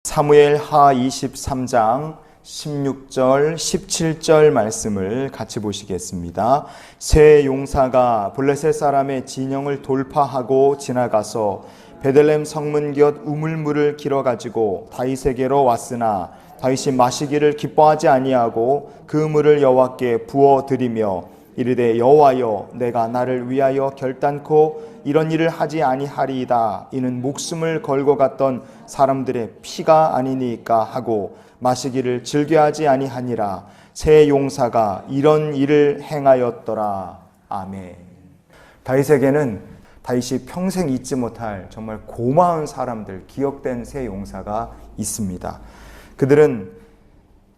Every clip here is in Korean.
사무엘 하 23장 16절 17절 말씀을 같이 보시겠습니다. 세 용사가 블레셋 사람의 진영을 돌파하고 지나가서 베들레헴 성문 곁 우물물을 길어 가지고 다윗에게로 왔으나 다윗이 마시기를 기뻐하지 아니하고 그 물을 여호와께 부어 드리며 이르되 여호와여 내가 나를 위하여 결단코 이런 일을 하지 아니하리이다. 이는 목숨을 걸고 갔던 사람들의 피가 아니니까 하고 마시기를 즐겨하지 아니하니라. 세 용사가 이런 일을 행하였더라. 아멘. 다윗에게는 다윗이 평생 잊지 못할 정말 고마운 사람들, 기억된 세 용사가 있습니다. 그들은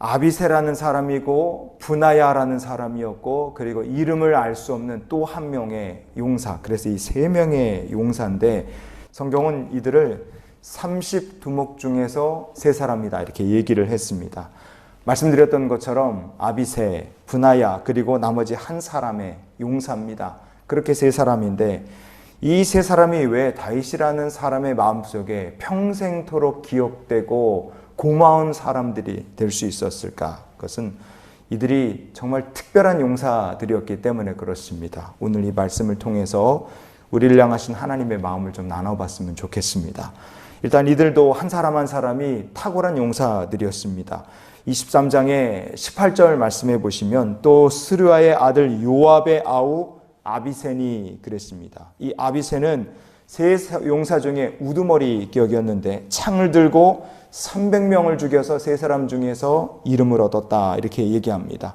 아비새라는 사람이고 브나야라는 사람이었고, 그리고 이름을 알 수 없는 또 한 명의 용사, 그래서 이 세 명의 용사인데 성경은 이들을 30두목 중에서 세 사람이다 이렇게 얘기를 했습니다. 말씀드렸던 것처럼 아비새, 브나야, 그리고 나머지 한 사람의 용사입니다. 그렇게 세 사람인데 이 세 사람이 왜 다윗이라는 사람의 마음속에 평생토록 기억되고 고마운 사람들이 될 수 있었을까? 그것은 이들이 정말 특별한 용사들이었기 때문에 그렇습니다. 오늘 이 말씀을 통해서 우리를 향하신 하나님의 마음을 좀 나눠봤으면 좋겠습니다. 일단 이들도 한 사람 한 사람이 탁월한 용사들이었습니다. 23장의 18절 말씀해 보시면 또 스루야의 아들 요압의 아우 아비새니 그랬습니다. 이 아비새는 세 용사 중에 우두머리 격이었는데 창을 들고 300명을 죽여서 세 사람 중에서 이름을 얻었다 이렇게 얘기합니다.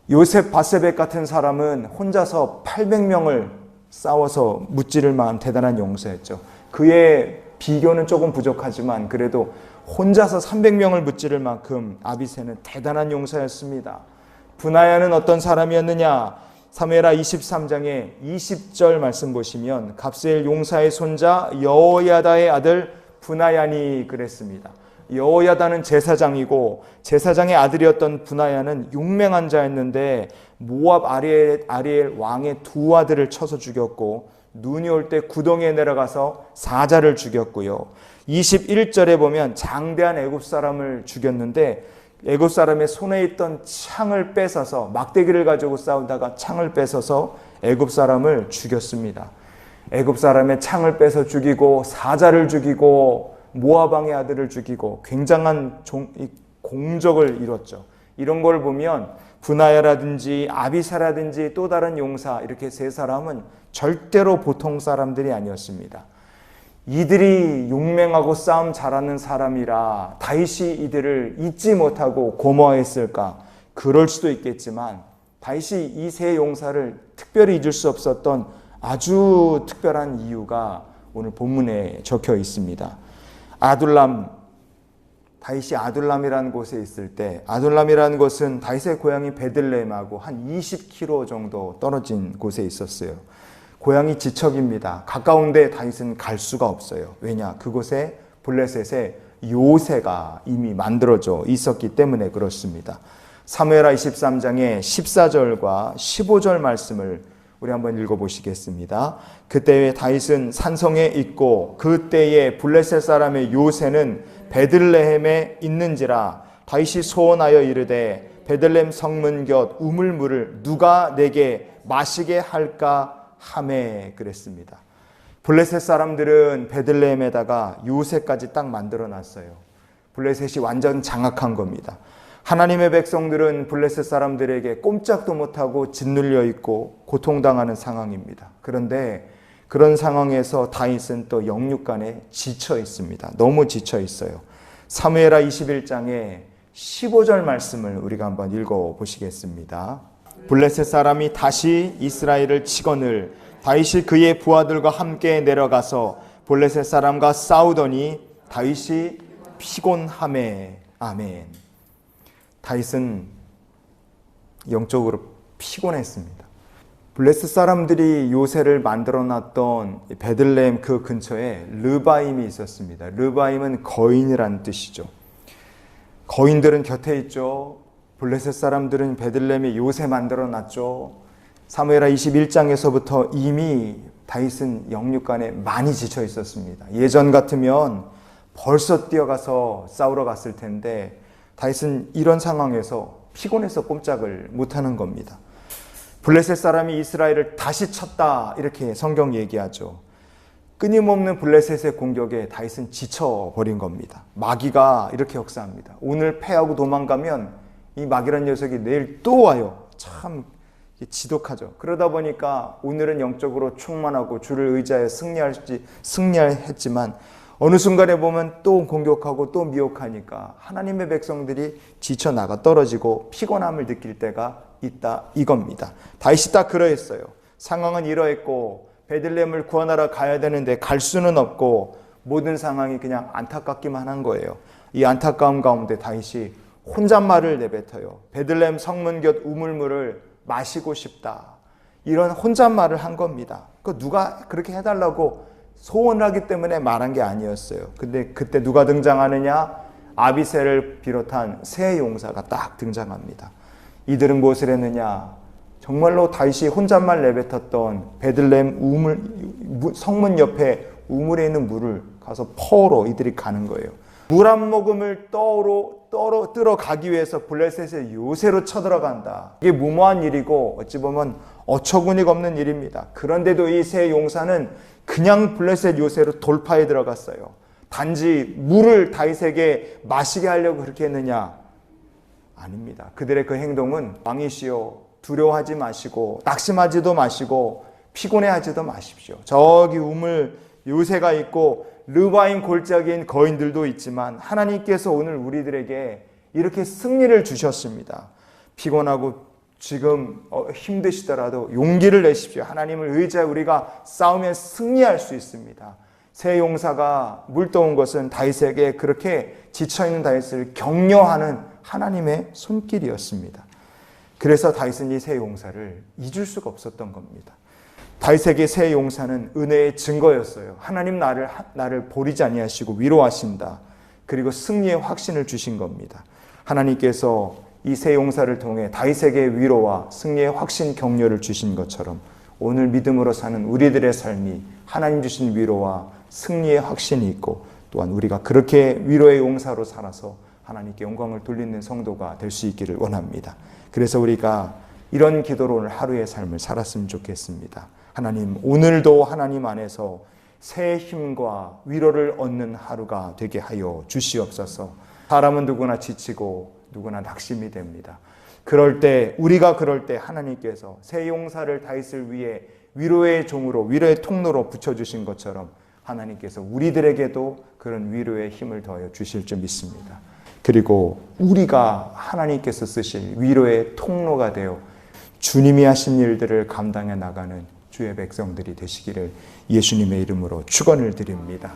요셉 바세벳 같은 사람은 혼자서 800명을 싸워서 무찌를 만한 대단한 용사였죠. 그의 비교는 조금 부족하지만 그래도 혼자서 300명을 무찌를 만큼 아비새는 대단한 용사였습니다. 브나야는 어떤 사람이었느냐? 사무엘하 23장의 20절 말씀 보시면 갑세엘 용사의 손자 여호야다의 아들 브나야니 그랬습니다. 여호야다는 제사장이고 제사장의 아들이었던 브나야는 용맹한 자였는데 모압 아리엘 왕의 두 아들을 쳐서 죽였고 눈이 올 때 구덩이에 내려가서 사자를 죽였고요. 21절에 보면 장대한 애굽 사람을 죽였는데 애굽 사람의 손에 있던 창을 뺏어서 막대기를 가지고 싸우다가 창을 뺏어서 애굽 사람을 죽였습니다. 애굽 사람의 창을 뺏어 죽이고 사자를 죽이고 모압 왕의 아들을 죽이고 굉장한 공적을 이뤘죠. 이런 걸 보면 브나야라든지 아비새라든지 또 다른 용사 이렇게 세 사람은 절대로 보통 사람들이 아니었습니다. 이들이 용맹하고 싸움 잘하는 사람이라 다윗이 이들을 잊지 못하고 고마워했을까? 그럴 수도 있겠지만 다윗이 이 세 용사를 특별히 잊을 수 없었던 아주 특별한 이유가 오늘 본문에 적혀 있습니다. 아둘람, 다윗이 아둘람이라는 곳에 있을 때, 아둘람이라는 곳은 다윗의 고향이 베들레헴하고 한 20km 정도 떨어진 곳에 있었어요. 고향이 지척입니다. 가까운데 다윗은 갈 수가 없어요. 왜냐? 그곳에 블레셋의 요새가 이미 만들어져 있었기 때문에 그렇습니다. 사무엘하 23장의 14절과 15절 말씀을 우리 한번 읽어보시겠습니다. 그때에 다윗은 산성에 있고 그때에 블레셋 사람의 요새는 베들레헴에 있는지라 다윗이 소원하여 이르되 베들레헴 성문 곁 우물물을 누가 내게 마시게 할까 하매 그랬습니다. 블레셋 사람들은 베들레헴에다가 요새까지 딱 만들어 놨어요. 블레셋이 완전 장악한 겁니다. 하나님의 백성들은 블레셋 사람들에게 꼼짝도 못하고 짓눌려 있고 고통당하는 상황입니다. 그런데 그런 상황에서 다윗은 또 영육간에 지쳐 있습니다. 너무 지쳐 있어요. 사무엘하 21장의 15절 말씀을 우리가 한번 읽어보시겠습니다. 블레셋 사람이 다시 이스라엘을 치거늘 다윗이 그의 부하들과 함께 내려가서 블레셋 사람과 싸우더니 다윗이 피곤하매 아멘. 다윗은 영적으로 피곤했습니다. 블레셋 사람들이 요새를 만들어놨던 베들레헴 그 근처에 르바임이 있었습니다. 르바임은 거인이라는 뜻이죠. 거인들은 곁에 있죠. 블레셋 사람들은 베들레헴에 요새 만들어놨죠. 사무엘하 21장에서부터 이미 다윗은 영육간에 많이 지쳐 있었습니다. 예전 같으면 벌써 뛰어가서 싸우러 갔을 텐데 다윗은 이런 상황에서 피곤해서 꼼짝을 못하는 겁니다. 블레셋 사람이 이스라엘을 다시 쳤다 이렇게 성경 얘기하죠. 끊임없는 블레셋의 공격에 다윗은 지쳐버린 겁니다. 마귀가 이렇게 역사합니다. 오늘 패하고 도망가면 이 마귀란 녀석이 내일 또 와요. 참 지독하죠. 그러다 보니까 오늘은 영적으로 충만하고 주를 의지하여 승리했지만 어느 순간에 보면 또 공격하고 또 미혹하니까 하나님의 백성들이 지쳐나가 떨어지고 피곤함을 느낄 때가 있다 이겁니다. 다윗이 딱 그러했어요. 상황은 이러했고 베들레헴을 구원하러 가야 되는데 갈 수는 없고 모든 상황이 그냥 안타깝기만 한 거예요. 이 안타까움 가운데 다윗이 혼잣말을 내뱉어요. 베들레헴 성문 곁 우물물을 마시고 싶다. 이런 혼잣말을 한 겁니다. 그 누가 그렇게 해달라고 소원을 하기 때문에 말한 게 아니었어요. 근데 그때 누가 등장하느냐? 아비새를 비롯한 세 용사가 딱 등장합니다. 이들은 무엇을 했느냐? 정말로 다윗이 혼잣말 내뱉었던 베들레헴 성문 옆에 우물에 있는 물을 가서 퍼러 이들이 가는 거예요. 물 한 모금을 떠러 가기 위해서 블레셋의 요새로 쳐들어간다. 이게 무모한 일이고 어찌 보면 어처구니가 없는 일입니다. 그런데도 이 세 용사는 그냥 블레셋 요새로 돌파해 들어갔어요. 단지 물을 다윗에게 마시게 하려고 그렇게 했느냐? 아닙니다. 그들의 그 행동은 왕이시여 두려워하지 마시고 낙심하지도 마시고 피곤해하지도 마십시오. 저기 우물 요새가 있고 르바임 골짜기인 거인들도 있지만 하나님께서 오늘 우리들에게 이렇게 승리를 주셨습니다. 피곤하고 지금 힘드시더라도 용기를 내십시오. 하나님을 의지하여 우리가 싸우면 승리할 수 있습니다. 세 용사가 물떠온 것은 다윗에게 그렇게 지쳐있는 다윗을 격려하는 하나님의 손길이었습니다. 그래서 다윗은 이 세 용사를 잊을 수가 없었던 겁니다. 다윗에게 세 용사는 은혜의 증거였어요. 하나님 나를 버리지 아니하시고 위로하신다. 그리고 승리의 확신을 주신 겁니다. 하나님께서 이 세 용사를 통해 다윗에게 위로와 승리의 확신 격려를 주신 것처럼 오늘 믿음으로 사는 우리들의 삶이 하나님 주신 위로와 승리의 확신이 있고 또한 우리가 그렇게 위로의 용사로 살아서 하나님께 영광을 돌리는 성도가 될 수 있기를 원합니다. 그래서 우리가 이런 기도로 오늘 하루의 삶을 살았으면 좋겠습니다. 하나님, 오늘도 하나님 안에서 새 힘과 위로를 얻는 하루가 되게 하여 주시옵소서. 사람은 누구나 지치고 누구나 낙심이 됩니다. 우리가 그럴 때 하나님께서 새 용사를 다윗을 위해 위로의 종으로, 위로의 통로로 붙여주신 것처럼 하나님께서 우리들에게도 그런 위로의 힘을 더하여 주실 줄 믿습니다. 그리고 우리가 하나님께서 쓰실 위로의 통로가 되어 주님이 하신 일들을 감당해 나가는 주의 백성들이 되시기를 예수님의 이름으로 축원을 드립니다.